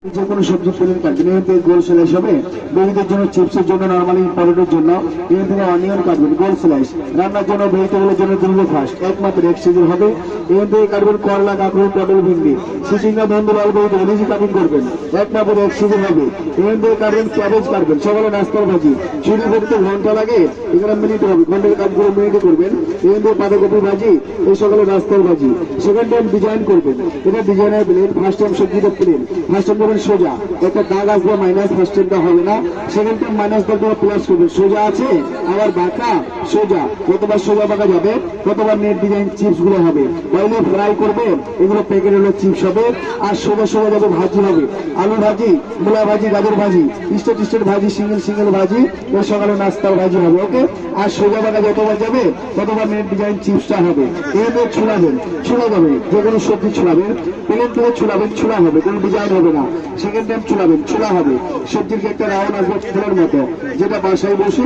যে কোনো সবজি ফেলেন কাটবেন, এখান থেকে গোল স্লাইস হবে। বেবিদের জন্য, চিপসের জন্য, নর্মালি পটেটোর জন্য এখান থেকে অনিয়ন কাটবেন গোল স্লাইস। রান্নার জন্য, ভেজিটেবলের জন্য দুটো ফার্স্ট একমাত্র এক সিজন হবে। এখান থেকে কাটবেন করলা, কাঁকড়, পটল, ভিন্ডি, সিজিঙ্গা, ভেন্ডি, লাল ভেজিটেবল ইজি কাটিং করবেন একমাত্র এক সিজন হবে। এখান থেকে কাটবেন ক্যাবেজ কাটবেন, সকালে নাস্তার ভাজি। ছুরি করতে ঘন্টা লাগে, এখানে মিনিট হবে, ঘন্টার কাজগুলো মিনিটে করবেন। এখান থেকে বাঁধাকপি ভাজি, এই সকালে নাস্তার ভাজি। সেকেন্ড টাইম ডিজাইন করবেন, এটা ডিজাইনের প্লেন। ফার্স্ট টাইম সবজিটা প্লেন, ফার্স্ট টাইম করবেন সোজা, একটা দাগ আসবে মাইনাস, ফার্স্ট টাইমটা হবে না। সেকেন্ড টাইম মাইনাস দাগ প্লাস করবেন, সোজা আছে আবার বাঁকা সোজা, কতবার সোজা বাঁকা যাবে, কতবার নেট ডিজাইন চিপস গুলো হবে। অয়েলে ফ্রাই করবেন, এগুলো প্যাকেট হলো চিপস হবে। আর সোজা সোজা যাবে ভাজি হবে, আলু ভাজি, মূলা ভাজি, গাজর ভাজি, স্টেট ভাজি, সিঙ্গেল ভাজি, এর সকালে নাস্তার ভাজি হবে। ওকে, আর সোজা বাঁকা যতবার যাবে ততবার নেট ডিজাইন চিপসটা হবে। এভাবে ছুলাবেন, ছুলা যাবে, যে কোনো সবজি ছুলাবেন, প্লেন থেকে ছুলাবেন, ছুলা হবে, কোনো ডিজাইন হবে না। সেকেন্ড টাইম ছুলাবেন, ছুলা হবে। সবজির একটা রাউন্ড আসবে ফুলের মতো, যেটা বাসায় বসে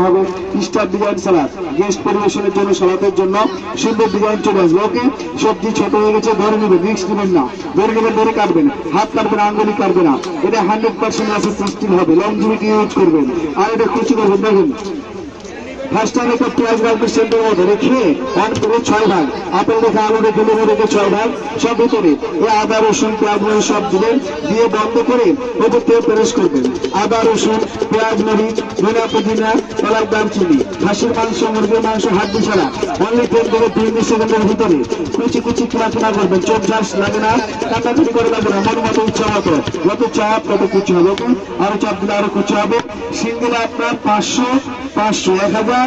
হবে। স্টার ডিজাইন সালাদ, গেস্ট পরিবেশনের জন্য, সালাদের জন্য সুন্দর ডিজাইন চলে আসবে। ওকে, সবজি ছোট হয়ে গেছে, ধরে নেবেন, রিস্ক নেবেন না, ধরে নেবেন, ধরে কাটবেন, হাত কাটবেন, আঙ্গুলি কাটবে না। এটা 100% আছে সিস্টেম হবে, লংজিভিটি ইউজ করবেন। আর এটা কুচি করবেন, দেখেন ফার্স্ট টাইম একটা পেঁয়াজ রাখবেন সেন্টার মধ্যে রেখে 1 করে 6 ভাগ, আপেল রেখে, আলু রেখে, লেবু রেখে 6 ভাগ, সব ভিতরে এই আদা রসুন পেঁয়াজ মরিচ সব দিলেন, দিয়ে বন্ধ করে ওদের তেল পেরেস করবেন। আদা রসুন পেঁয়াজ মরিচ ধনিয়া পুদিনা এলাচ দারচিনি, খাসির মাংস, মুরগির মাংস, হাড্ডি ছাড়া অনলি 10 থেকে 20 সেকেন্ডের ভিতরে কুচি কুচি কিনা করবেন। চোখ ঝাঁস লাগে না, কাটাকুটি করে লাগবে না, মন মতো ইচ্ছা মতো, যত চাপ তত কুচি হবে। ওকে, আরো চাপ দিলে আরো কুচি হবে। সিঙ্গেলে আপনার 500, 1000,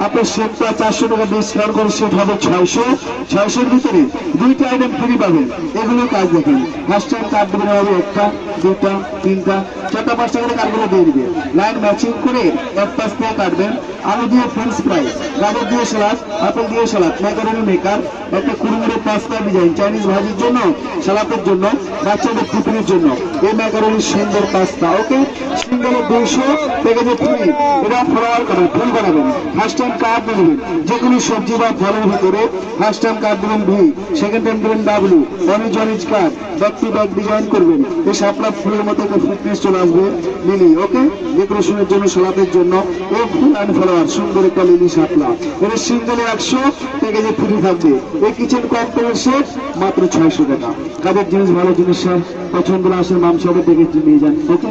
আপনার সেটটা 400 টাকা ডিসকাউন্ট করে সেট হবে 600 ভিতরে 2টা আইটেম ফ্রি পাবেন। এগুলো কাজ দেখেন, ফার্স্ট টাইম কার্ড দেবেন হবে 1টা 2টা 3টা 4টা 5টা করে কার্ডগুলো দিয়ে দিবে। লাইন ম্যাচিং করে এক পাশ দিয়ে কাটবেন। আলু দিয়ে ফ্রেঞ্চ ফ্রাই, গাজর দিয়ে সালাদ, আপেল দিয়ে সালাদ, ম্যাকারনি মেকার, একটা কুড়মুড়ে পাস্তা ডিজাইন, চাইনিজ ভাজির জন্য, সালাদের জন্য, বাচ্চাদের টিফিনের জন্য এই ম্যাকারনির সুন্দর পাস্তা। ওকে, সিঙ্গেলে 200 প্যাকেজে ফ্রি। এটা ফলোয়ার করেন, ফুল বানাবেন, ফার্স্ট টাইম কার্ড দেবেন। যে কোনো সবজি বা ফলের ভিতরে ফার্স্ট টাইম কার্ড দেবেন ভি, সেকেন্ড টাইম দেবেন ডাব্লিউ, অনিজ card, back to back design করবেন। এই শাপলা ফুলের মতো একটা ফিটনেস চলে আসবে লিলি। ওকে, ডেকোরেশনের জন্য, সালাদের জন্য এই ফুল অ্যান্ড ফলোয়ার সুন্দর একটা লিলি শাপলা। এটা সিঙ্গেলে 100 প্যাকেজে ফ্রি থাকবে। এই কিচেন কম্পোনেন্ট সেট মাত্র 600 টাকা। কাজের জিনিস, ভালো জিনিস, পছন্দ আসে মাংস হবে, দেখে নিয়ে যান। ওকে।